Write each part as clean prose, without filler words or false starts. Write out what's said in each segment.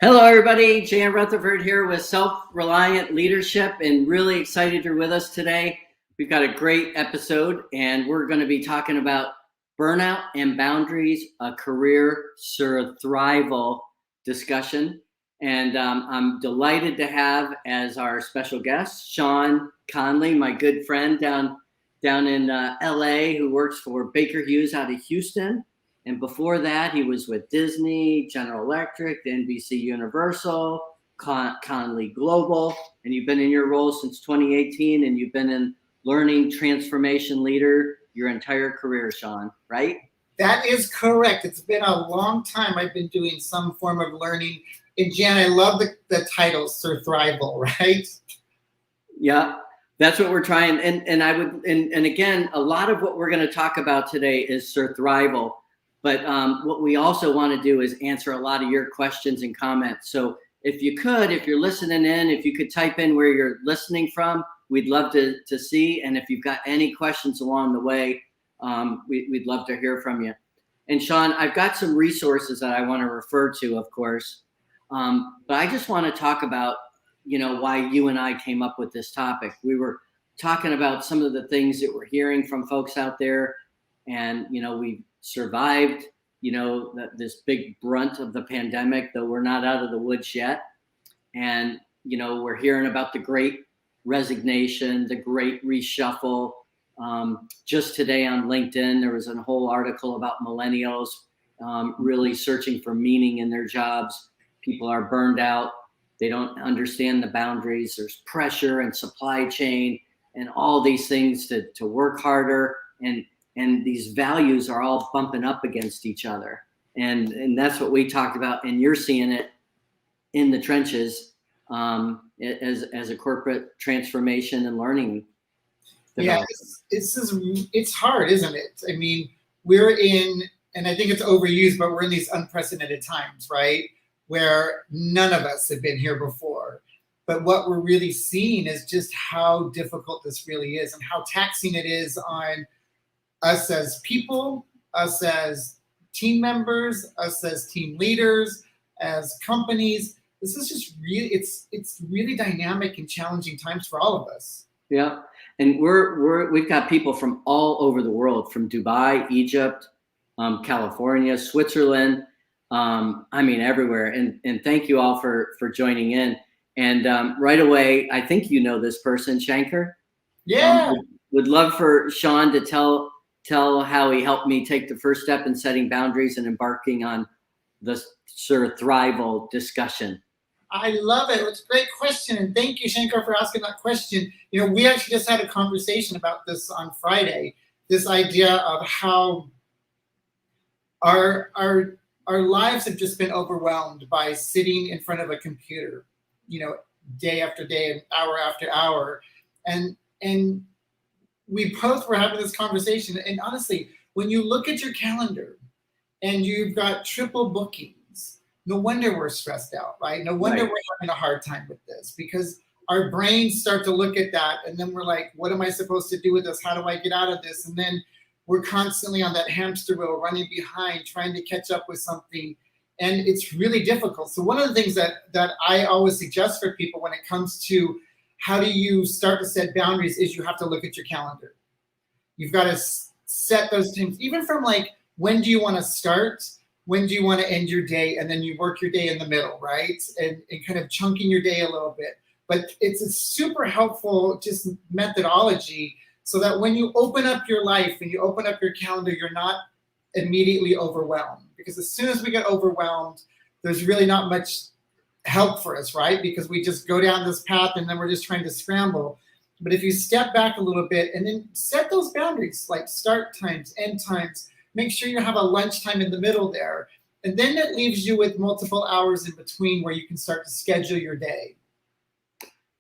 Hello, everybody. Jan Rutherford here with Self-Reliant Leadership, and really excited you're with us today. We've got a great episode, and we're going to be talking about burnout and boundaries, a career SurThrival discussion. And I'm delighted to have as our special guest Sean Conley, my good friend down in LA, who works for Baker Hughes out of Houston. And before that, he was with Disney, General Electric, NBC Universal, Conley Global. And you've been in your role since 2018, and you've been in learning transformation leader your entire career, Sean, right? That is correct. It's been a long time I've been doing some form of learning. And Jan, I love the title, SurThrival, right? Yeah, that's what we're trying. And again, a lot of what we're going to talk about today is SurThrival. But what we also want to do is answer a lot of your questions and comments. So if you're listening in, if you could type in where you're listening from, we'd love to see. And if you've got any questions along the way, we'd love to hear from you. And Sean, I've got some resources that I want to refer to, of course. But I just want to talk about, why you and I came up with this topic. We were talking about some of the things that we're hearing from folks out there. And, we survived, this big brunt of the pandemic, though we're not out of the woods yet. And, we're hearing about the great resignation, the great reshuffle. Just today on LinkedIn, there was a whole article about millennials really searching for meaning in their jobs. People are burned out. They don't understand the boundaries. There's pressure and supply chain and all these things to work harder. And these values are all bumping up against each other. And that's what we talked about. And you're seeing it in the trenches as a corporate transformation and learning. Yeah, it's hard, isn't it? I mean, we're in, and I think it's overused, but we're in these unprecedented times, right? Where none of us have been here before. But what we're really seeing is just how difficult this really is and how taxing it is on us as people, us as team members, us as team leaders, as companies. This is just really, it's really dynamic and challenging times for all of us. Yeah, and we've got people from all over the world, from Dubai, Egypt, California, Switzerland. Everywhere. And thank you all for joining in. And right away, I think you know this person, Shankar. Yeah. Would love for Sean to tell how he helped me take the first step in setting boundaries and embarking on the SurThrival discussion. I love it. It's a great question. And thank you, Shankar, for asking that question. We actually just had a conversation about this on Friday, this idea of how our lives have just been overwhelmed by sitting in front of a computer, day after day and hour after hour. And we both were having this conversation. And honestly, when you look at your calendar and you've got triple bookings, no wonder we're stressed out, right? No wonder We're having a hard time with this, because our brains start to look at that. And then we're like, what am I supposed to do with this? How do I get out of this? And then we're constantly on that hamster wheel, running behind, trying to catch up with something. And it's really difficult. So one of the things that I always suggest for people when it comes to how do you start to set boundaries is you have to look at your calendar. You've got to set those things, even from like, when do you want to start? When do you want to end your day? And then you work your day in the middle, right? And kind of chunking your day a little bit. But it's a super helpful just methodology, so that when you open up your life and you open up your calendar, you're not immediately overwhelmed. Because as soon as we get overwhelmed, there's really not much help for us, right? Because we just go down this path and then we're just trying to scramble. But if you step back a little bit and then set those boundaries, like start times, end times, make sure you have a lunchtime in the middle there. And then that leaves you with multiple hours in between where you can start to schedule your day.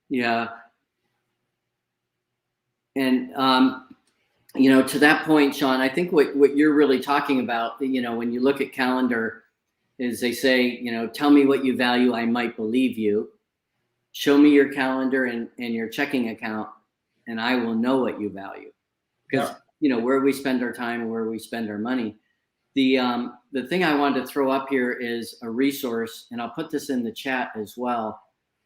Yeah. And, to that point, Sean, I think what you're really talking about, when you look at calendar, is they say, tell me what you value, I might believe you. Show me your calendar and your checking account, and I will know what you value. Because, where we spend our time and where we spend our money. the thing I wanted to throw up here is a resource, and I'll put this in the chat as well.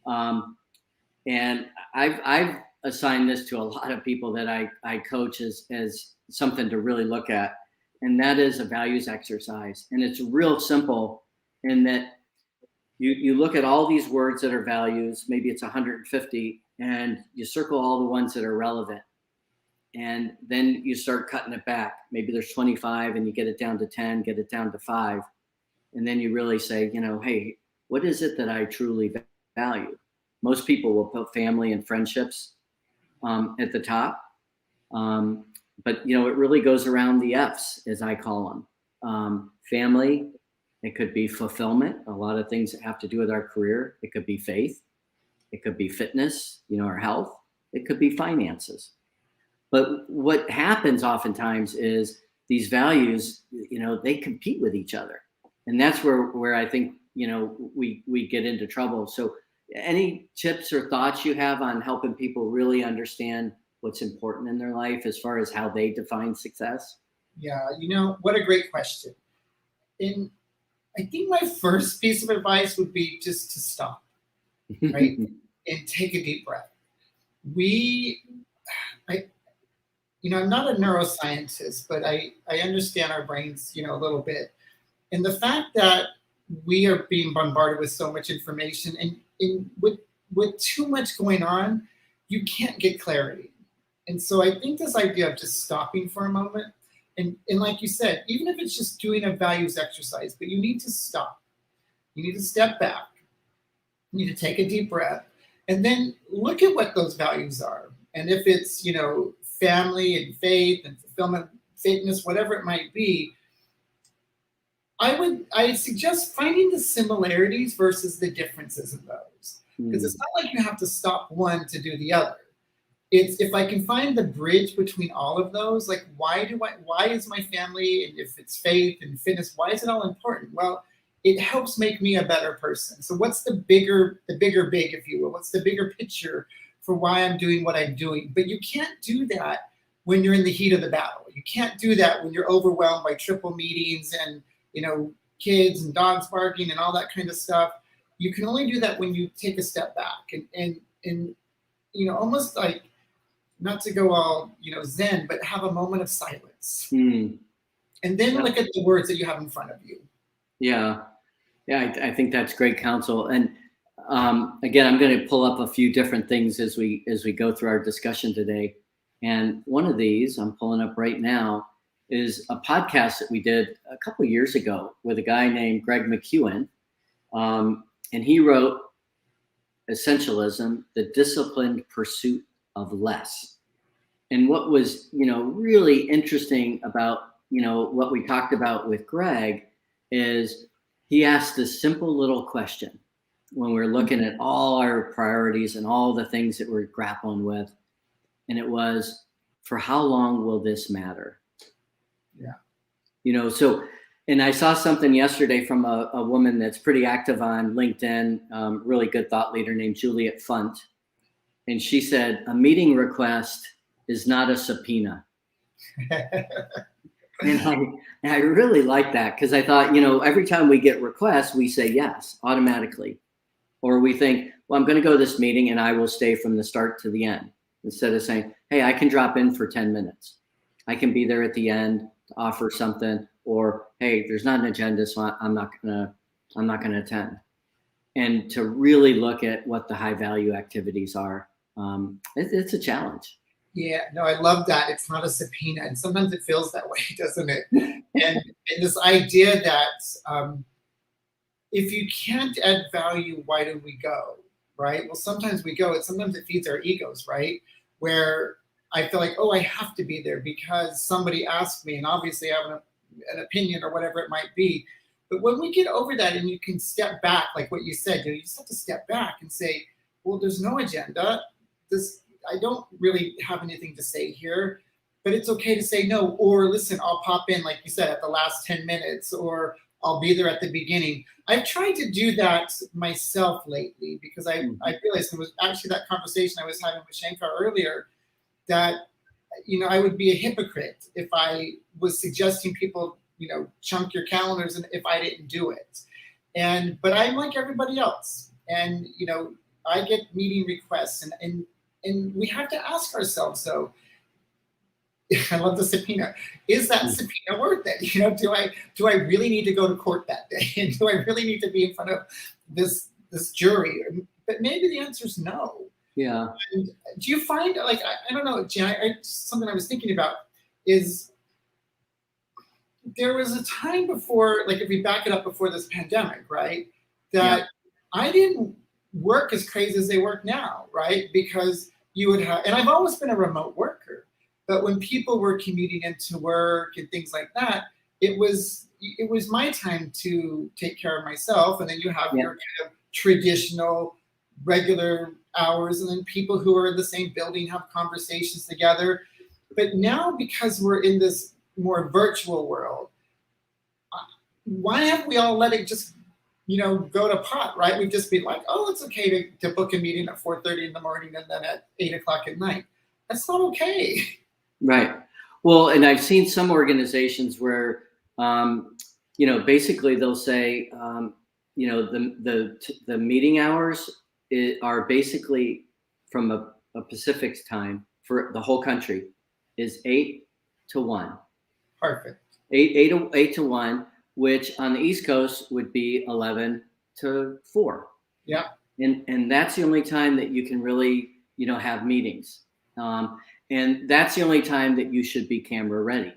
And I've assigned this to a lot of people that I coach as something to really look at, and that is a values exercise. And it's real simple in that you look at all these words that are values, maybe it's 150, and you circle all the ones that are relevant. And then you start cutting it back. Maybe there's 25 and you get it down to 10, get it down to 5. And then you really say, hey, what is it that I truly value? Most people will put family and friendships at the top. But, it really goes around the F's, as I call them. Family, it could be fulfillment, a lot of things that have to do with our career. It could be faith. It could be fitness, our health. It could be finances. But what happens oftentimes is these values, they compete with each other. And that's where I think, we get into trouble. So any tips or thoughts you have on helping people really understand what's important in their life as far as how they define success? Yeah, what a great question. And I think my first piece of advice would be just to stop, right? And take a deep breath. I'm not a neuroscientist, but I understand our brains, a little bit. And the fact that we are being bombarded with so much information and with too much going on, you can't get clarity. And so I think this idea of just stopping for a moment, and like you said, even if it's just doing a values exercise, but you need to stop. You need to step back. You need to take a deep breath and then look at what those values are. And if it's, family and faith and fulfillment, fitness, whatever it might be, I suggest finding the similarities versus the differences in those. Because it's not like you have to stop one to do the other. It's if I can find the bridge between all of those, like why is my family, and if it's faith and fitness, why is it all important? Well, it helps make me a better person. So what's the bigger big, if you will? What's the bigger picture for why I'm doing what I'm doing? But you can't do that when you're in the heat of the battle. You can't do that when you're overwhelmed by triple meetings and, kids and dogs barking and all that kind of stuff. You can only do that when you take a step back and almost like, not to go all, Zen, but have a moment of silence. And then look at the words that you have in front of you. Yeah. Yeah, I think that's great counsel. And again, I'm going to pull up a few different things as we go through our discussion today. And one of these I'm pulling up right now is a podcast that we did a couple of years ago with a guy named Greg McEwen. And he wrote Essentialism, the Disciplined Pursuit of Less. And what was, really interesting about, what we talked about with Greg is he asked this simple little question when we're looking at all our priorities and all the things that we're grappling with. And it was, for how long will this matter? Yeah. So, and I saw something yesterday from a woman that's pretty active on LinkedIn, really good thought leader named Juliet Funt. And she said, a meeting request is not a subpoena. And I really like that because I thought, every time we get requests, we say yes automatically. Or we think, well, I'm going to go to this meeting and I will stay from the start to the end. Instead of saying, hey, I can drop in for 10 minutes. I can be there at the end to offer something. Or, hey, there's not an agenda, so I'm not gonna attend. And to really look at what the high value activities are, it's a challenge. Yeah, no, I love that. It's not a subpoena, and sometimes it feels that way, doesn't it? And this idea that if you can't add value, why do we go? Right? Well, sometimes we go. Sometimes it feeds our egos, right? Where I feel like, oh, I have to be there because somebody asked me, and obviously I have an opinion or whatever it might be. But when we get over that and you can step back, like what you said, you just have to step back and say, well, there's no agenda. I don't really have anything to say here, but it's okay to say no. Or listen, I'll pop in, like you said, at the last 10 minutes, or I'll be there at the beginning. I've tried to do that myself lately because I realized it was actually that conversation I was having with Shankar earlier that, I would be a hypocrite if I was suggesting people, chunk your calendars and if I didn't do it. But I'm like everybody else. And I get meeting requests and we have to ask ourselves though, I love the subpoena. Is that subpoena worth it? Do I really need to go to court that day? And do I really need to be in front of this jury? But maybe the answer is no. Yeah. And do you find, like, I don't know, Jan, something I was thinking about is there was a time before, like if we back it up before this pandemic, right, that I didn't work as crazy as they work now, right? Because you would have, and I've always been a remote worker, but when people were commuting into work and things like that, it was my time to take care of myself. And then you have your kind of traditional regular hours, and then people who are in the same building have conversations together. But now, because we're in this more virtual world, why have we all let it just go to pot, right? We've just been like, oh, it's okay to book a meeting at 4:30 in the morning and then at 8 o'clock at night. That's not okay. Right. Well, and I've seen some organizations where, basically they'll say, the meeting hours are basically from a Pacific time for the whole country is 8 to 1. Perfect. 8 to 1, which on the East Coast would be 11 to 4. Yeah. And that's the only time that you can really, have meetings. And that's the only time that you should be camera ready.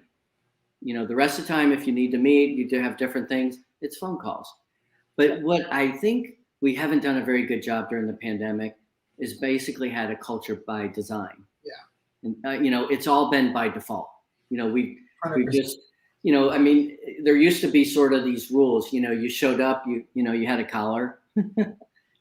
The rest of the time, if you need to meet, you do have different things, it's phone calls. But what I think we haven't done a very good job during the pandemic is basically had a culture by design. Yeah. And, it's all been by default. We 100%. just, there used to be sort of these rules, you showed up, you had a collar,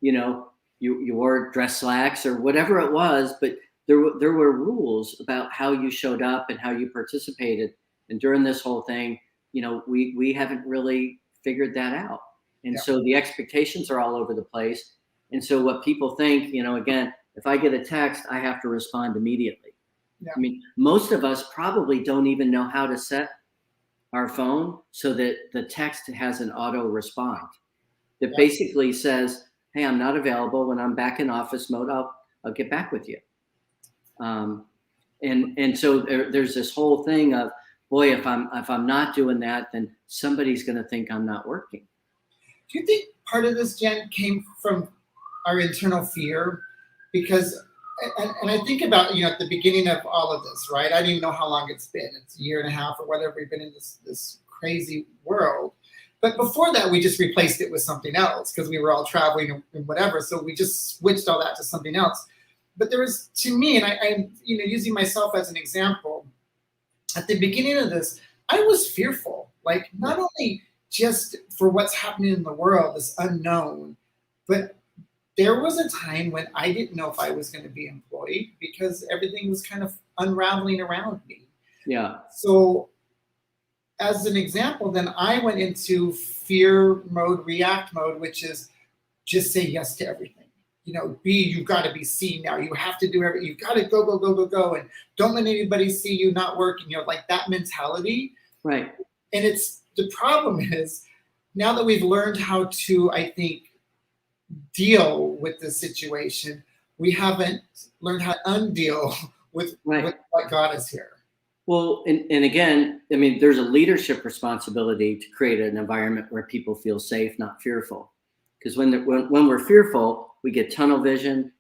you wore dress slacks or whatever it was, but there were rules about how you showed up and how you participated. And during this whole thing, we haven't really figured that out. And so the expectations are all over the place. And so what people think, again, if I get a text, I have to respond immediately. Yeah. Most of us probably don't even know how to set our phone so that the text has an auto respond that basically says, hey, I'm not available. When I'm back in office mode, I'll get back with you. And so there's this whole thing of, boy, if I'm not doing that, then somebody's going to think I'm not working. Do you think part of this, Jen, came from our internal fear? Because, and I think about, at the beginning of all of this, right? I don't even know how long it's been. It's a year and a half or whatever. We've been in this crazy world. But before that, we just replaced it with something else because we were all traveling and whatever. So we just switched all that to something else. But there was, to me, and I'm using myself as an example, at the beginning of this, I was fearful, like not only just for what's happening in the world, this unknown, but there was a time when I didn't know if I was going to be employed because everything was kind of unraveling around me. Yeah. So as an example, then I went into fear mode, react mode, which is just say yes to everything. B, you've got to be C now. You have to do everything. You've got to go. And don't let anybody see you not working, like that mentality. Right. And the problem is now that we've learned how to, I think, deal with the situation, we haven't learned how to undeal with what got us here. Well, and again, there's a leadership responsibility to create an environment where people feel safe, not fearful. Because when we're fearful, we get tunnel vision.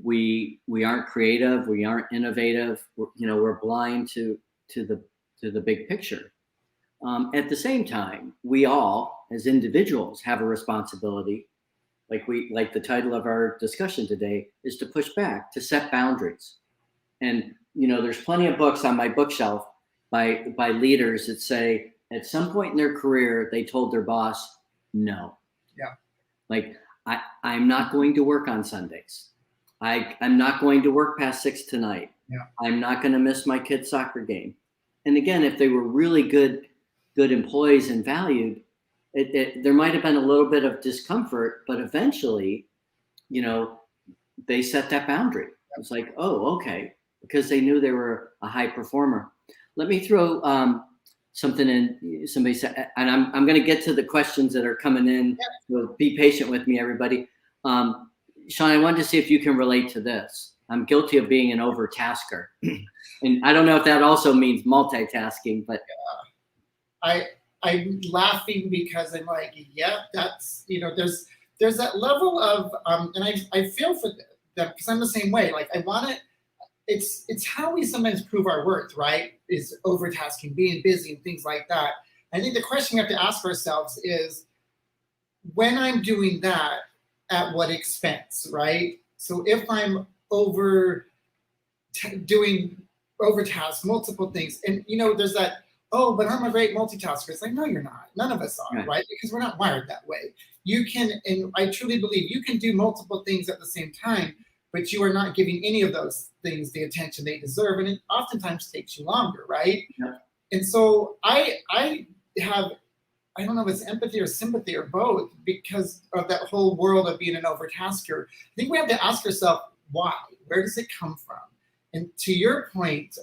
We aren't creative. We aren't innovative. We're blind to the big picture. At the same time, we all, as individuals, have a responsibility. Like the title of our discussion today is to push back, to set boundaries. And there's plenty of books on my bookshelf by leaders that say at some point in their career they told their boss no. Yeah. Like I'm not going to work on Sundays. I'm not going to work past 6 tonight. Yeah. I'm not going to miss my kid's soccer game. And again, if they were really good employees and valued, there might have been a little bit of discomfort, but eventually, they set that boundary. It's like, oh, okay, because they knew they were a high performer. Let me throw something in, somebody said, and I'm going to get to the questions that are coming in. So be patient with me, everybody. Sean, I wanted to see if you can relate to this. I'm guilty of being an overtasker. And I don't know if that also means multitasking, but I'm laughing because I'm like, yeah, that's, there's that level of, and I feel for them because I'm the same way. Like I want to, it's how we sometimes prove our worth, right? Is overtasking, being busy and things like that. I think the question we have to ask ourselves is, when I'm doing that, at what expense, right? So if I'm doing overtask, multiple things, and there's that, oh, but I'm a great multitasker. It's like, no, you're not. None of us are, right? Because we're not wired that way. You can, and I truly believe you can do multiple things at the same time, but you are not giving any of those things the attention they deserve, and it oftentimes takes you longer, right? Yeah. And so I have, I don't know if it's empathy or sympathy or both, because of that whole world of being an overtasker. I think we have to ask ourselves, why? Where does it come from? And to your point,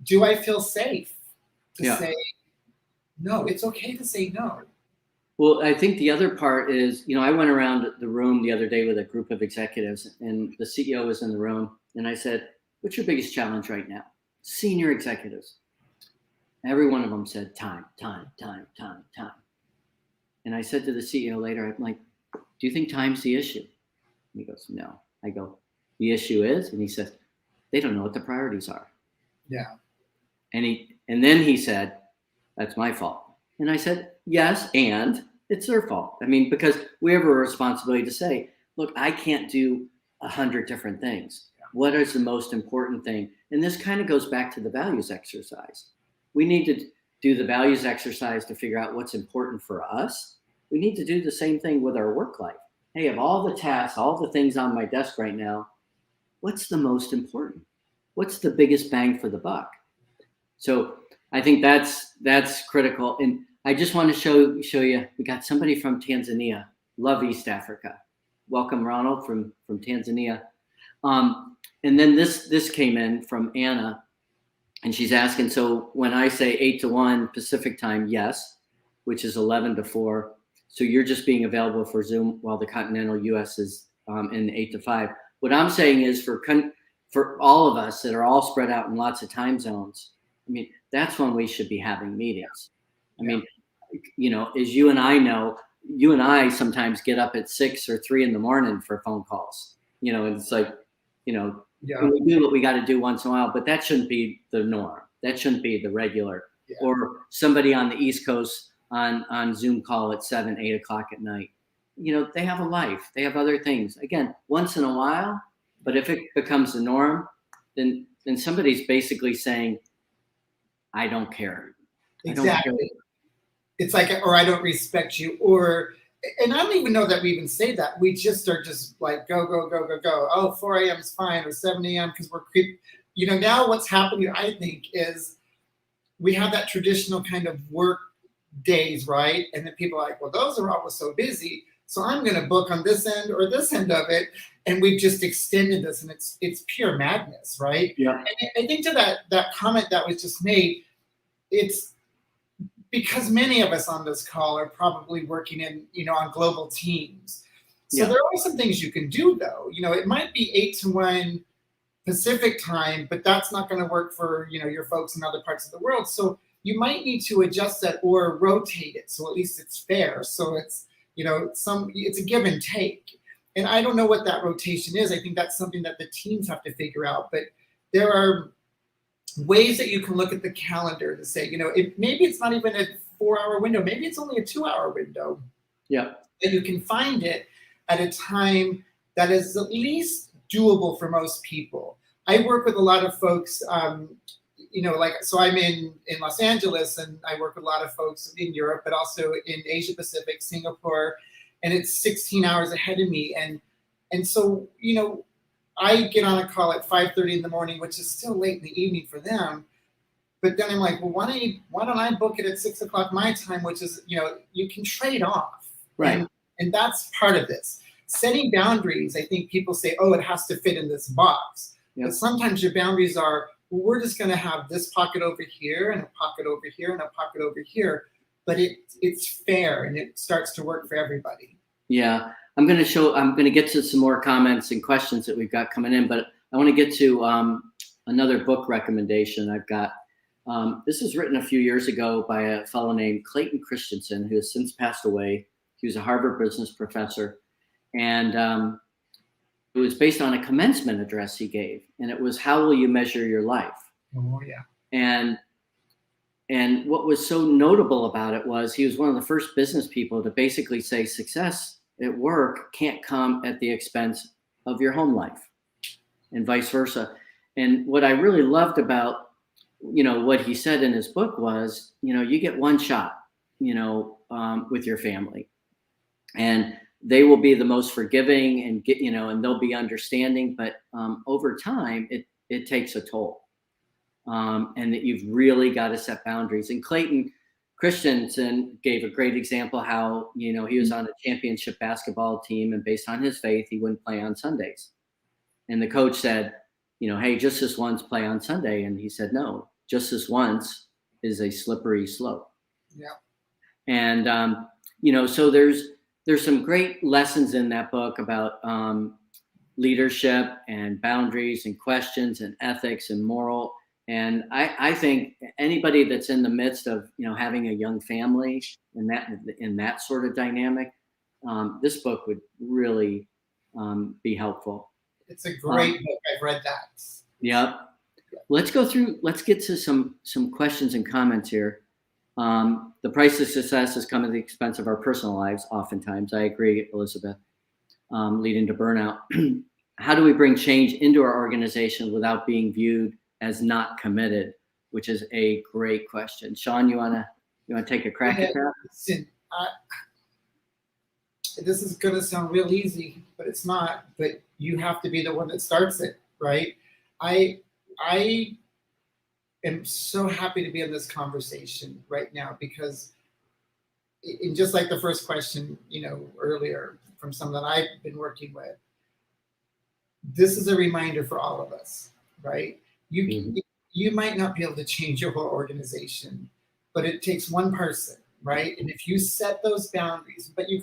do I feel safe to say no? It's okay to say no. Well, I think the other part is, I went around the room the other day with a group of executives, and the CEO was in the room, and I said, what's your biggest challenge right now? Senior executives. Every one of them said time. And I said to the CEO later, I'm like, do you think time's the issue? And he goes, no. I go, the issue is? And he says, they don't know what the priorities are. Yeah. And then he said, that's my fault. And I said, yes, and it's their fault. I mean, because we have a responsibility to say, look, I can't do 100 different things. What is the most important thing? And this kind of goes back to the values exercise. We need to do the values exercise to figure out what's important for us. We need to do the same thing with our work life. Hey, of all the tasks, all the things on my desk right now, what's the most important? What's the biggest bang for the buck? So I think that's critical. And I just want to show you, we got somebody from Tanzania. Love East Africa. Welcome, Ronald, from Tanzania. And then this came in from Anna. And she's asking, so when I say 8 to 1 Pacific time, yes, which is 11 to 4. So you're just being available for Zoom while the continental US is in 8 to 5. What I'm saying is for all of us that are all spread out in lots of time zones, I mean, that's when we should be having meetings. I mean, as you and I know, you and I sometimes get up at 6 or 3 in the morning for phone calls, and it's like, we do what we got to do once in a while, but that shouldn't be the norm. That shouldn't be the regular. Yeah. Or somebody on the East Coast on Zoom call at 7, 8 o'clock at night. They have a life. They have other things. Again, once in a while, but if it becomes the norm, then somebody's basically saying, I don't care. Exactly. I don't care. It's like, or I don't respect you, and I don't even know that we even say that. We just are just like, go. Oh, 4 a.m. is fine, or 7 a.m. because we're creep. Now what's happening, I think, is we have that traditional kind of work days, right? And then people are like, well, those are always so busy, so I'm going to book on this end or this end of it. And we've just extended this, and it's pure madness, right? Yeah. And I think to that comment that was just made, it's because many of us on this call are probably working in, on global teams. So there are some things you can do, though. It might be 8 to 1 Pacific time, but that's not going to work for, your folks in other parts of the world. So you might need to adjust that or rotate it, so at least it's fair. So it's, it's a give and take. And I don't know what that rotation is. I think that's something that the teams have to figure out. But there are ways that you can look at the calendar to say, maybe it's not even a 4-hour window. Maybe it's only a 2-hour window. Yeah. And you can find it at a time that is at least doable for most people. I work with a lot of folks, so I'm in Los Angeles, and I work with a lot of folks in Europe, but also in Asia Pacific, Singapore, and it's 16 hours ahead of me. And so, I get on a call at 5:30 in the morning, which is still late in the evening for them. But then I'm like, well, why don't I book it at 6 o'clock my time, which is, you can trade off. Right. And that's part of this. Setting boundaries, I think people say, oh, it has to fit in this box. Yep. But sometimes your boundaries are, well, we're just going to have this pocket over here and a pocket over here and a pocket over here, but it's fair and it starts to work for everybody. Yeah, I'm going to get to some more comments and questions that we've got coming in, but I want to get to another book recommendation I've got. This was written a few years ago by a fellow named Clayton Christensen, who has since passed away. He was a Harvard business professor, and it was based on a commencement address he gave, and it was, how will you measure your life? Oh, yeah. And what was so notable about it was he was one of the first business people to basically say success at work can't come at the expense of your home life, and vice versa. And what I really loved about, what he said in his book was, you get one shot, with your family, and they will be the most forgiving and and they'll be understanding. But over time, it takes a toll, and that you've really got to set boundaries. And Clayton Christensen gave a great example how, he was on a championship basketball team, and based on his faith, he wouldn't play on Sundays. And the coach said, hey, just this once, play on Sunday. And he said, no, just this once is a slippery slope. Yeah. And, so there's some great lessons in that book about leadership and boundaries and questions and ethics and moral. And I think anybody that's in the midst of, having a young family and that sort of dynamic, this book would really be helpful. It's a great book. I've read that. Yeah. Let's get to some questions and comments here. The price of success has come at the expense of our personal lives, oftentimes. I agree, Elizabeth, leading to burnout. How do we bring change into our organization without being viewed as not committed? Which is a great question. Sean, you wanna take a crack at that? Listen, this is gonna sound real easy, but it's not. But you have to be the one that starts it, right? I am so happy to be in this conversation right now, because in just like the first question, earlier from someone that I've been working with, this is a reminder for all of us, right? You might not be able to change your whole organization, but it takes one person, right? And if you set those boundaries, but you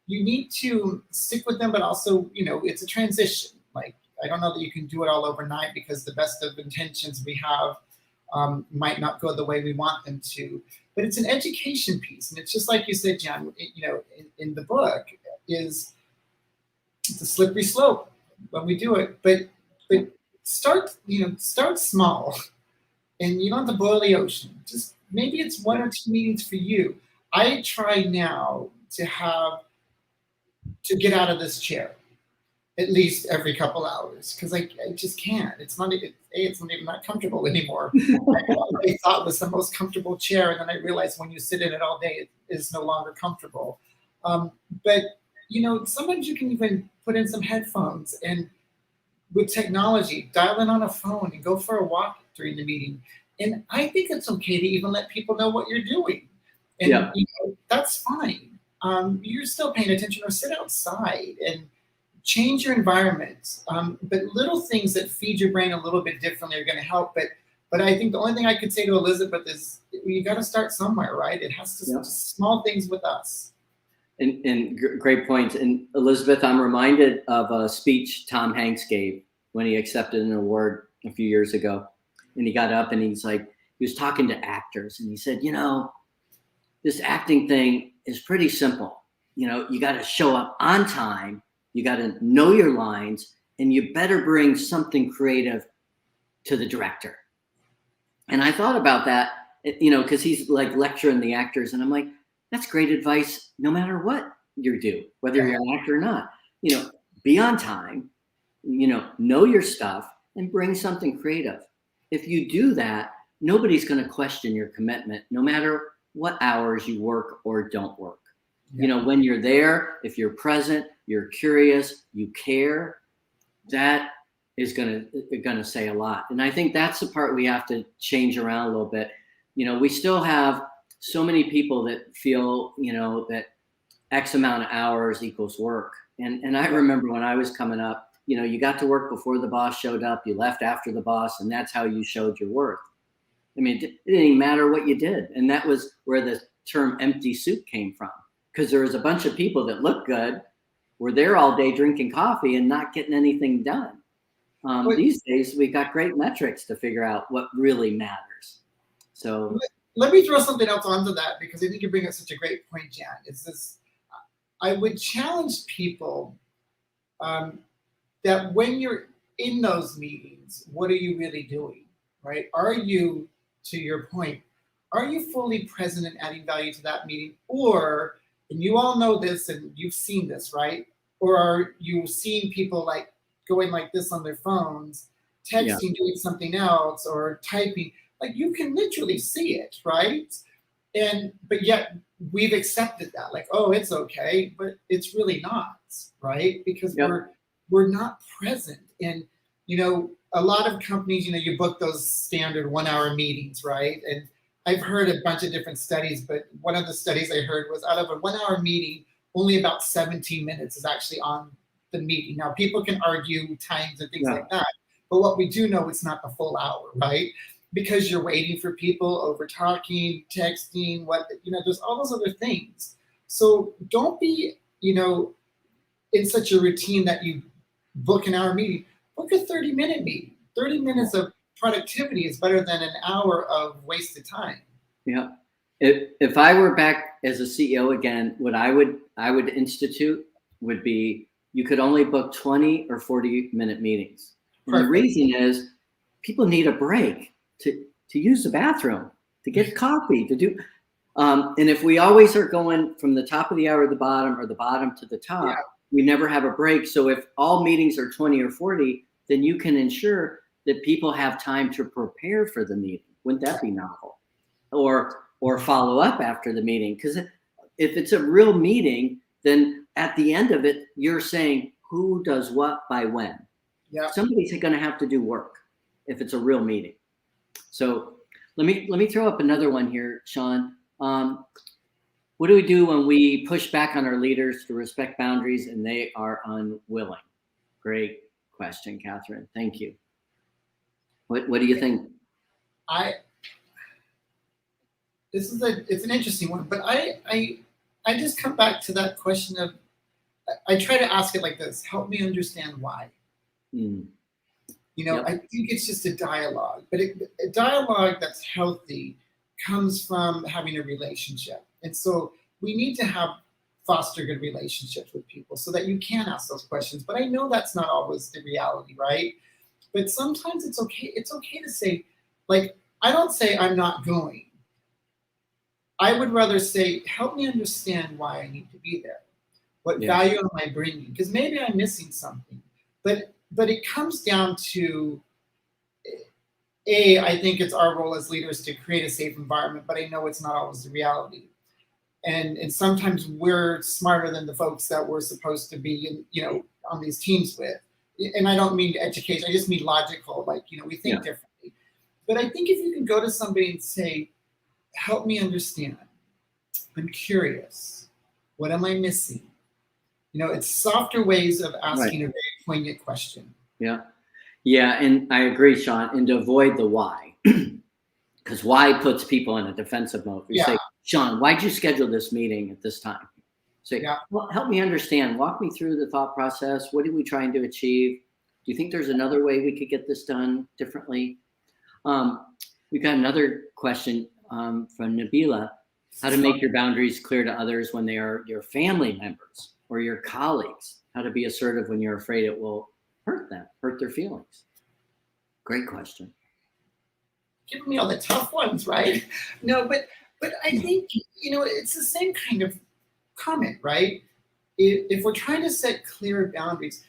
need to stick with them, but also, it's a transition. Like, I don't know that you can do it all overnight, because the best of intentions we have might not go the way we want them to. But it's an education piece, and it's just like you said, John. In the book, it's a slippery slope when we do it. But start small, and you don't have to boil the ocean. Just maybe it's 1 or 2 meetings for you. I try now to get out of this chair at least every couple hours, because I just can't. It's not even that comfortable anymore. I thought it was the most comfortable chair, and then I realized when you sit in it all day, it is no longer comfortable. But sometimes you can even put in some headphones, and with technology, dial in on a phone and go for a walk during the meeting. And I think it's okay to even let people know what you're doing, and that's fine. You're still paying attention, or sit outside and change your environment. But little things that feed your brain a little bit differently are going to help. But I think the only thing I could say to Elizabeth is, you got to start somewhere, right? It has to just small things with us. And great point. And Elizabeth, I'm reminded of a speech Tom Hanks gave when he accepted an award a few years ago. And he got up and he was talking to actors, and he said, this acting thing is pretty simple. You got to show up on time. You got to know your lines, and you better bring something creative to the director. And I thought about that, because he's like lecturing the actors, and I'm like, that's great advice no matter what you do, whether you're an actor or not. Be on time, know your stuff, and bring something creative. If you do that, nobody's going to question your commitment, no matter what hours you work or don't work. When you're there, if you're present, you're curious, you care, that is gonna say a lot. And I think that's the part we have to change around a little bit. We still have so many people that feel, that X amount of hours equals work. And I remember when I was coming up, you got to work before the boss showed up, you left after the boss, and that's how you showed your worth. I mean, it didn't even matter what you did. And that was where the term empty suit came from, because there was a bunch of people that looked good, were there all day drinking coffee and not getting anything done. These days, we got great metrics to figure out what really matters. So let me throw something else onto that, because I think you bring up such a great point, Jan. It's this, I would challenge people that when you're in those meetings, what are you really doing, right? Are you, to your point, are you fully present and adding value to that meeting? Or, and you all know this and you've seen this, right? Or are you seeing people like going like this on their phones, texting, doing something else, or typing? Like, you can literally see it, right? But yet we've accepted that, like, oh, it's okay, but it's really not, right? Because we're not present. And a lot of companies, you book those standard 1 hour meetings, right? And I've heard a bunch of different studies, but one of the studies I heard was out of a 1 hour meeting, only about 17 minutes is actually on the meeting. Now, people can argue times and things like that, but what we do know, it's not the full hour, right? Because you're waiting for people, over talking, texting, there's all those other things. So don't be, in such a routine that you book an hour meeting. Book a 30-minute meeting. 30 minutes of productivity is better than an hour of wasted time. Yeah. If I were back as a CEO again, what I would institute would be, you could only book 20 or 40-minute meetings. And the reason is people need a break to use the bathroom, to get coffee, to do. And if we always are going from the top of the hour to the bottom, or the bottom to the top, we never have a break. So if all meetings are 20 or 40, then you can ensure that people have time to prepare for the meeting. Wouldn't that be novel? Or follow up after the meeting. Because if it's a real meeting, then at the end of it, you're saying who does what by when. Yeah. Somebody's going to have to do work if it's a real meeting. So let me throw up another one here, Sean. What do we do when we push back on our leaders to respect boundaries and they are unwilling? Great question, Catherine. Thank you. What do you think? It's an interesting one, but I just come back to that question of, I try to ask it like this: help me understand why. I think it's just a dialogue, but a dialogue that's healthy comes from having a relationship. And so we need to foster good relationships with people so that you can ask those questions. But I know that's not always the reality, right? But sometimes it's okay. It's okay to say, like, I don't say I'm not going. I would rather say, help me understand why I need to be there. What value am I bringing? Because maybe I'm missing something. But it comes down to, I think it's our role as leaders to create a safe environment, but I know it's not always the reality. And sometimes we're smarter than the folks that we're supposed to be, on these teams with. And I don't mean education, I just mean logical, like, we think differently. But I think if you can go to somebody and say, help me understand, I'm curious, what am I missing? It's softer ways of asking a very poignant question. Yeah, and I agree, Sean, and to avoid the why. Because why puts people in a defensive mode. You say, Sean, why'd you schedule this meeting at this time? Say, well, help me understand. Walk me through the thought process. What are we trying to achieve? Do you think there's another way we could get this done differently? We've got another question from Nabila. How to make your boundaries clear to others when they are your family members or your colleagues. How to be assertive when you're afraid it will hurt them, hurt their feelings. Great question. Giving me all the tough ones, right? No, but I think, it's the same kind of comment, right? If we're trying to set clear boundaries,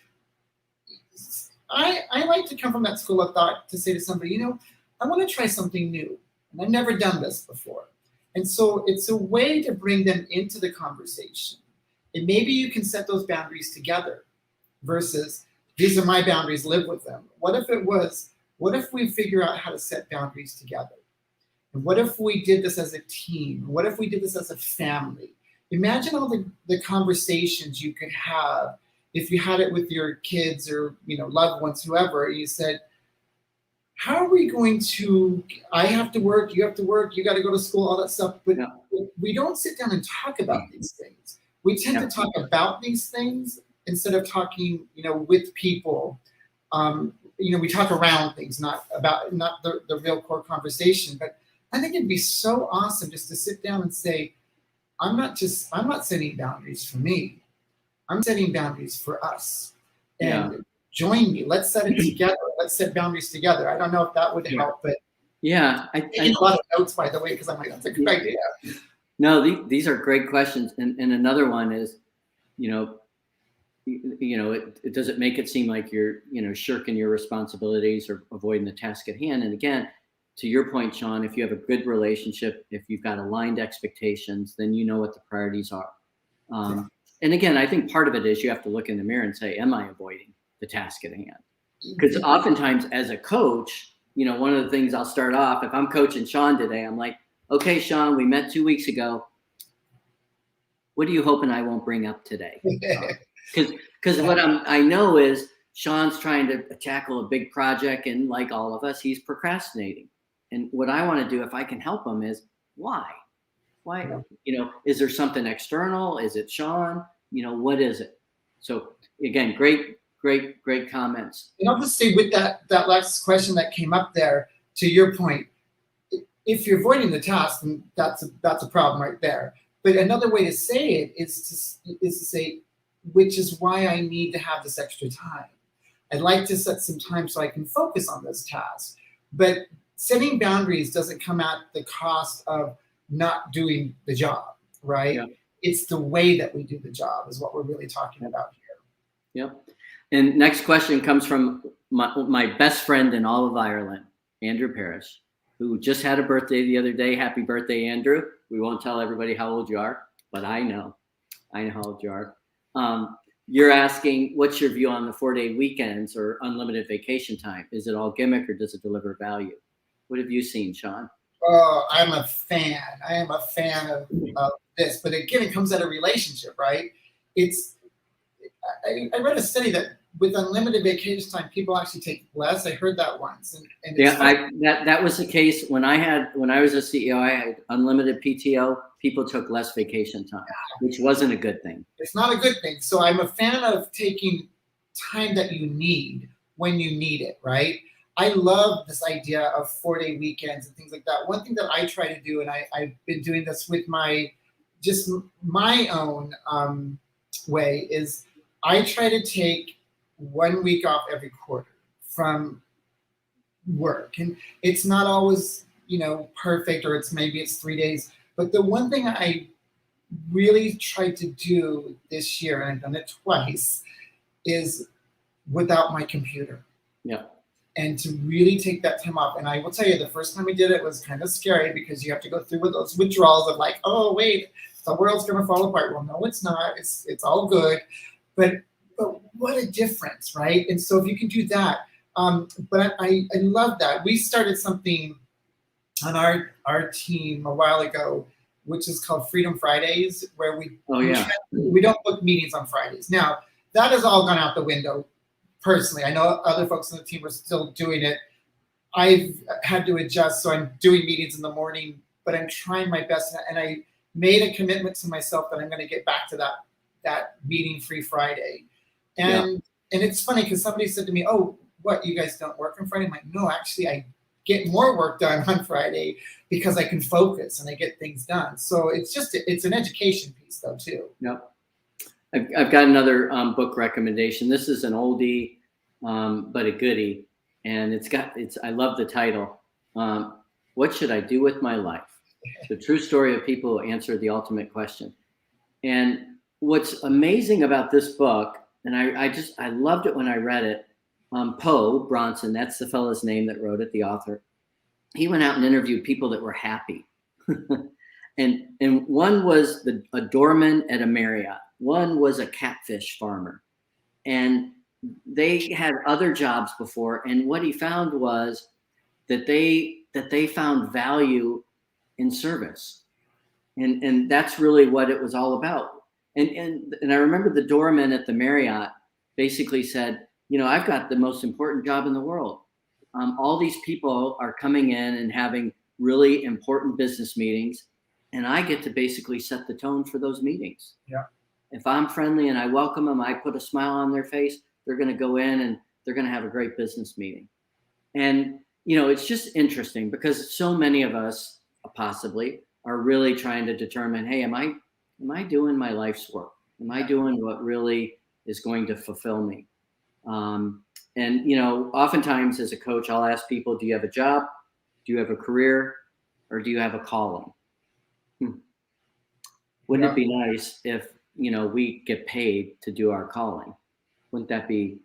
I like to come from that school of thought to say to somebody, I want to try something new. And I've never done this before. And so it's a way to bring them into the conversation. And maybe you can set those boundaries together versus, these are my boundaries, live with them. What if we figure out how to set boundaries together? And what if we did this as a team? What if we did this as a family? Imagine all the conversations you could have if you had it with your kids or loved ones, whoever, you said, how are we going to, I have to work, you have to work, you got to go to school, all that stuff, but Yeah. we don't sit down and talk about these things. We tend Yeah. to talk about these things instead of talking, with people. We talk around things, not the real core conversation. But I think it'd be so awesome just to sit down and say, I'm not setting boundaries for me. I'm setting boundaries for us. And Yeah. join me. Let's set it together. Let's set boundaries together. I don't know if that would help, but yeah, I taking a lot of notes, by the way, because I'm like, that's a good idea. No, these are great questions. And another one is, it does it make it seem like you're, shirking your responsibilities or avoiding the task at hand? And again, to your point, Sean, if you have a good relationship, if you've got aligned expectations, then you know what the priorities are. And again, I think part of it is you have to look in the mirror and say, am I avoiding the task at hand? Because oftentimes as a coach, one of the things I'll start off, if I'm coaching Sean today, I'm like, okay, Sean, we met 2 weeks ago. What are you hoping I won't bring up today? Because what I know is Sean's trying to tackle a big project, and like all of us, he's procrastinating. And what I want to do, if I can help him, is why? Is there something external? Is it Sean? What is it? So again, great comments. And I'll just say with that last question that came up there, to your point, if you're avoiding the task, then that's a problem right there. But another way to say it is to say, which is why I need to have this extra time. I'd like to set some time so I can focus on this task. But setting boundaries doesn't come at the cost of not doing the job, right? Yeah. It's the way that we do the job is what we're really talking about here. Yep. And next question comes from my best friend in all of Ireland, Andrew Parrish, who just had a birthday the other day. Happy birthday, Andrew. We won't tell everybody how old you are, but I know how old you are. You're asking, what's your view on the 4-day weekends or unlimited vacation time? Is it all gimmick or does it deliver value? What have you seen, Sean? Oh, I'm a fan. I am a fan of this. But again, it comes out of relationship, right? I read a study that with unlimited vacation time, people actually take less. I heard that once. And that was the case when I was a CEO. I had unlimited PTO. People took less vacation time, which wasn't a good thing. It's not a good thing. So I'm a fan of taking time that you need when you need it, right? I love this idea of 4-day weekends and things like that. One thing that I try to do, and I've been doing this with my own way, is I try to take 1 week off every quarter from work. And it's not always, perfect, or maybe it's 3 days. But the one thing I really tried to do this year, and I've done it twice, is without my computer. Yeah. And to really take that time off. And I will tell you, the first time I did it was kind of scary because you have to go through with those withdrawals of like, oh, wait, the world's going to fall apart. Well, no, it's not. It's all good. But what a difference, right? And so if you can do that, but I love that. We started something on our team a while ago, which is called Freedom Fridays, where we don't book meetings on Fridays. Now, that has all gone out the window. Personally, I know other folks on the team are still doing it. I've had to adjust, so I'm doing meetings in the morning, but I'm trying my best, and I made a commitment to myself that I'm going to get back to that meeting-free Friday. And it's funny because somebody said to me, "Oh, what, you guys don't work on Friday?" I'm like, "No, actually, I get more work done on Friday because I can focus and I get things done." So it's an education piece, though, too. Yep. I've got another book recommendation. This is an oldie, but a goodie, and I love the title. What should I do with my life? The true story of people who answer the ultimate question. And what's amazing about this book, and I loved it when I read it. Poe Bronson, that's the fellow's name that wrote it, the author. He went out and interviewed people that were happy, and one was a doorman at a Marriott. One was a catfish farmer, and they had other jobs before. And what he found was that they found value in service, and that's really what it was all about. And I remember the doorman at the Marriott. basically said, I've got the most important job in the world. All these people are coming in and having really important business meetings, and I get to basically set the tone for those meetings. Yeah. If I'm friendly and I welcome them, I put a smile on their face, they're going to go in and they're going to have a great business meeting. And, it's just interesting because so many of us possibly are really trying to determine, hey, am I doing my life's work? Am I doing what really is going to fulfill me? And, oftentimes as a coach, I'll ask people, do you have a job? Do you have a career? Or do you have a calling? Wouldn't it be nice if, we get paid to do our calling? Wouldn't that be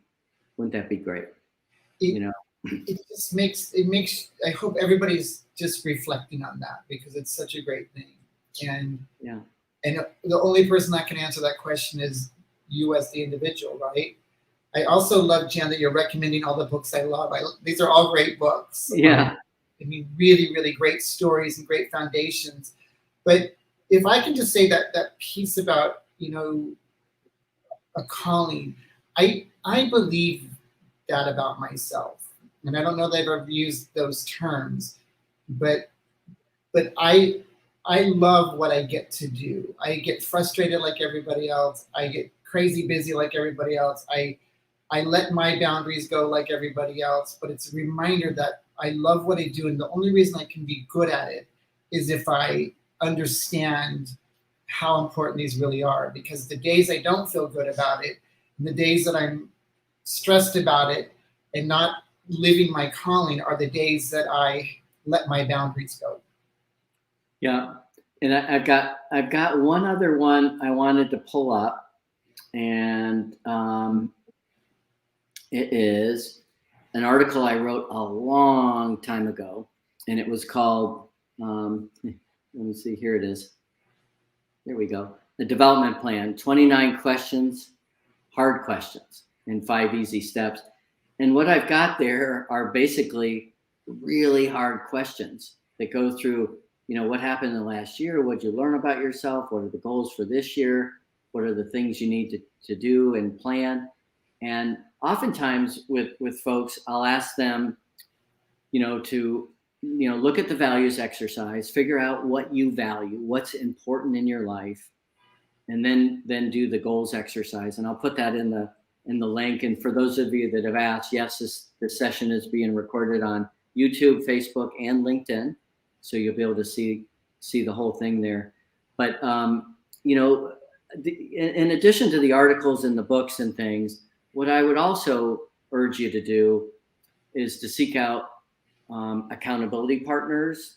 great? It just makes, I hope everybody's just reflecting on that, because it's such a great thing. And the only person that can answer that question is you as the individual, right? I also love, Jan, that you're recommending all the books I love. These are all great books. Yeah. I mean, really, really great stories and great foundations. But if I can just say that piece about, a calling, I believe that about myself. And I don't know that I've ever used those terms, but I love what I get to do. I get frustrated like everybody else. I get crazy busy like everybody else. I let my boundaries go like everybody else, but it's a reminder that I love what I do. And the only reason I can be good at it is if I understand how important these really are. Because the days I don't feel good about it, and the days that I'm stressed about it and not living my calling, are the days that I let my boundaries go. Yeah. And I've got one other one I wanted to pull up, and it is an article I wrote a long time ago, and it was called, let me see, here it is. There we go. The Development Plan, 29 questions, hard questions, and 5 easy steps. And what I've got there are basically really hard questions that go through, what happened in the last year? What'd you learn about yourself? What are the goals for this year? What are the things you need to do and plan? And oftentimes with folks, I'll ask them, to, look at the values exercise, figure out what you value, what's important in your life, and then do the goals exercise. And I'll put that in the link. And for those of you that have asked, yes, this session is being recorded on YouTube, Facebook, and LinkedIn, so you'll be able to see the whole thing there. But in addition to the articles and the books and things, what I would also urge you to do is to seek out accountability partners,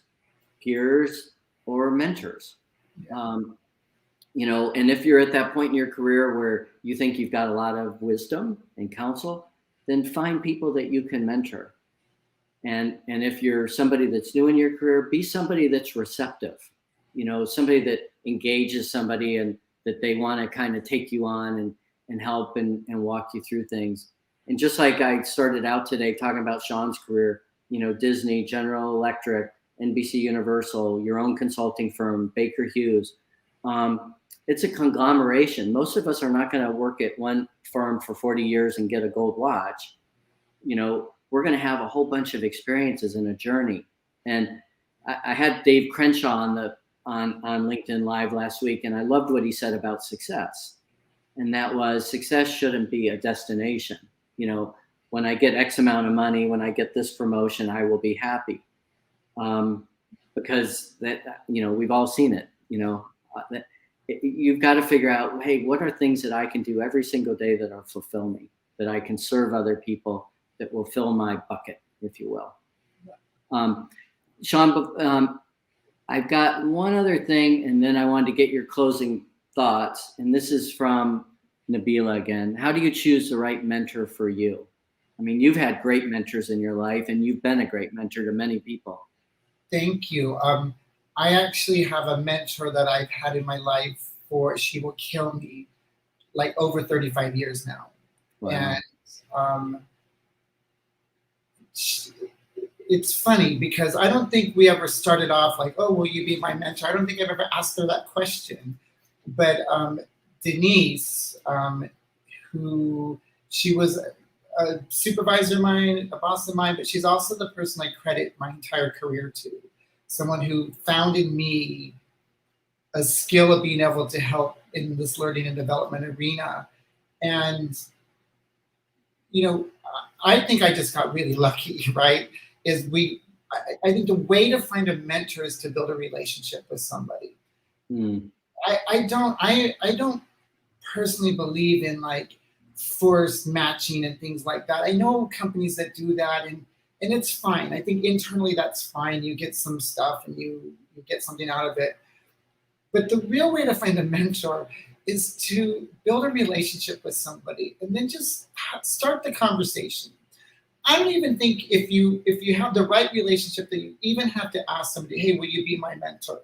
peers, or mentors. And if you're at that point in your career where you think you've got a lot of wisdom and counsel, then find people that you can mentor. And if you're somebody that's new in your career, be somebody that's receptive, somebody that engages somebody and that they want to kind of take you on and help and walk you through things. And just like I started out today talking about Sean's career, Disney, General Electric, NBC Universal, your own consulting firm, Baker Hughes. It's a conglomeration. Most of us are not going to work at one firm for 40 years and get a gold watch. We're going to have a whole bunch of experiences in a journey. And I had Dave Crenshaw on LinkedIn Live last week, and I loved what he said about success. And that was, success shouldn't be a destination. When I get X amount of money, when I get this promotion, I will be happy. Because that, we've all seen it, you've got to figure out, hey, what are things that I can do every single day that will fulfill me, that I can serve other people, that will fill my bucket, if you will. Sean, I've got one other thing, and then I wanted to get your closing thoughts. And this is from Nabila again. How do you choose the right mentor for you? I mean, you've had great mentors in your life, and you've been a great mentor to many people. Thank you. I actually have a mentor that I've had in my life for, she will kill me, like over 35 years now. Wow. And it's funny because I don't think we ever started off like, oh, will you be my mentor? I don't think I've ever asked her that question. But Denise, who she was a supervisor of mine, a boss of mine, but she's also the person I credit my entire career to. Someone who found in me a skill of being able to help in this learning and development arena. And, I think I just got really lucky, right? I think the way to find a mentor is to build a relationship with somebody. Mm. I don't personally believe in like forced matching and things like that. I know companies that do that, and it's fine. I think internally that's fine. You get some stuff and you get something out of it. But the real way to find a mentor is to build a relationship with somebody and then just start the conversation. I don't even think if you have the right relationship that you even have to ask somebody, hey, will you be my mentor?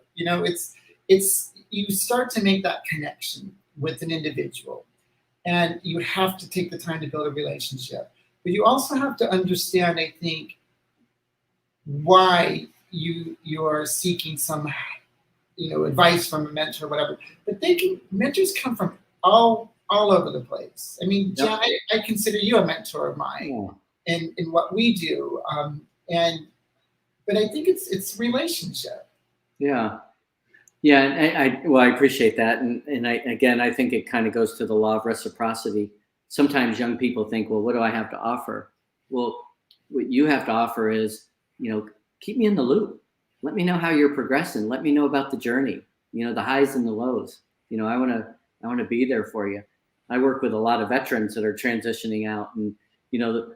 It's you start to make that connection with an individual, and you have to take the time to build a relationship. But you also have to understand, I think, why you are seeking some advice from a mentor or whatever. But mentors come from all over the place. I mean, Yep. John, I consider you a mentor of mine in what we do. But I think it's relationship. Yeah. Yeah. And I appreciate that. And I think it kind of goes to the law of reciprocity. Sometimes young people think, well, what do I have to offer? Well, what you have to offer is, keep me in the loop. Let me know how you're progressing. Let me know about the journey, the highs and the lows. I want to be there for you. I work with a lot of veterans that are transitioning out, and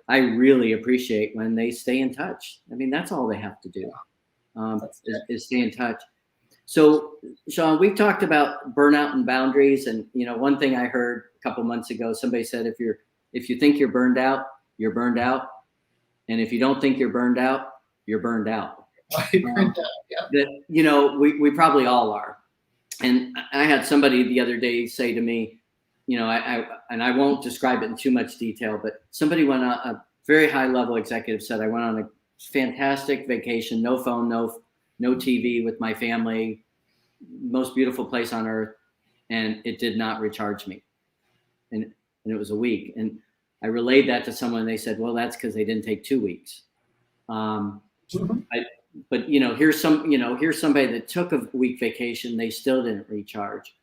I really appreciate when they stay in touch. I mean, that's all they have to do, is stay in touch. So, Sean, we've talked about burnout and boundaries, and one thing I heard a couple months ago, somebody said, if you think you're burned out, and if you don't think you're burned out, you're burned out. That we probably all are. And I had somebody the other day say to me, I won't describe it in too much detail, but somebody went on a very high level executive said, I went on a fantastic vacation, no phone, no TV, with my family, most beautiful place on earth, and it did not recharge me. And it was a week. And I relayed that to someone, and they said, well, that's because they didn't take 2 weeks. But here's somebody that took a week vacation, they still didn't recharge.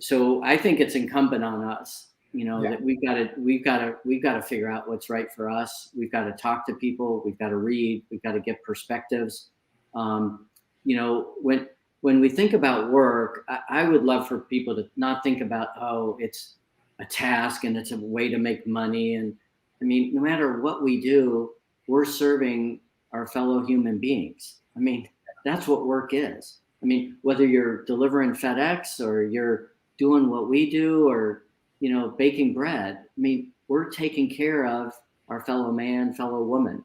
So I think it's incumbent on us, that we've got to figure out what's right for us. We've got to talk to people. We've got to read. We've got to get perspectives. When we think about work, I would love for people to not think about, oh, it's a task and it's a way to make money. And I mean, no matter what we do, we're serving our fellow human beings. I mean, that's what work is. I mean, whether you're delivering FedEx or you're doing what we do, or, baking bread, I mean, we're taking care of our fellow man, fellow woman.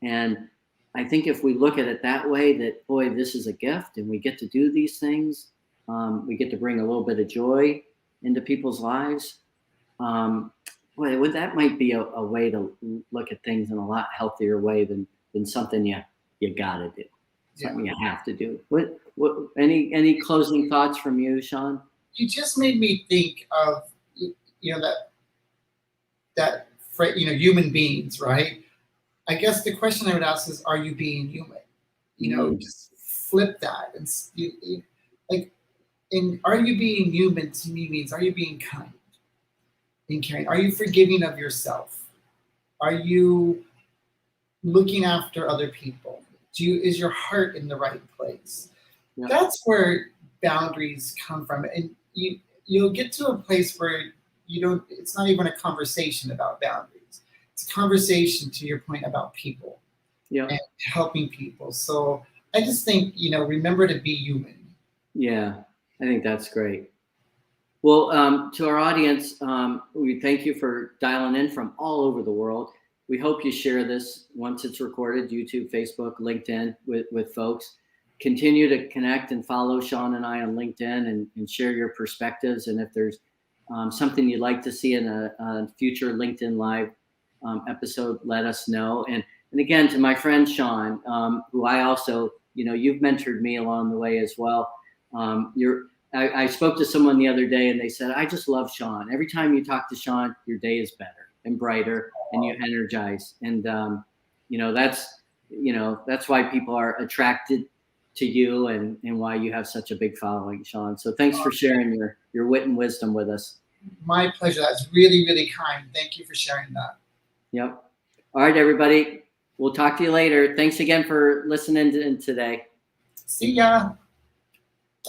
And I think if we look at it that way, that, boy, this is a gift and we get to do these things. We get to bring a little bit of joy into people's lives. That might be a way to look at things in a lot healthier way than something you gotta do, something you have to do. What any closing thoughts from you, Sean? You just made me think of that human beings, right? I guess the question I would ask is, are you being human? Just flip that and are you being human to me means, are you being kind and caring? Are you forgiving of yourself? Are you looking after other people? Is your heart in the right place? Yeah. That's where boundaries come from. And you'll get to a place where it's not even a conversation about boundaries. It's a conversation, to your point, about people, and helping people. So I just think, remember to be human. Yeah, I think that's great. Well, to our audience, we thank you for dialing in from all over the world. We hope you share this once it's recorded, YouTube, Facebook, LinkedIn, with folks. Continue to connect and follow Sean and I on LinkedIn and share your perspectives. And if there's something you'd like to see in a future LinkedIn Live episode, let us know. And again, to my friend Sean, who I also, you've mentored me along the way as well. I spoke to someone the other day and they said, I just love Sean. Every time you talk to Sean, your day is better. and brighter, and you energize. And that's why people are attracted to you, and why you have such a big following, Sean. So thanks for sharing your wit and wisdom with us. My pleasure. That's really, really kind. Thank you for sharing that. Yep. All right, everybody. We'll talk to you later. Thanks again for listening today. See ya.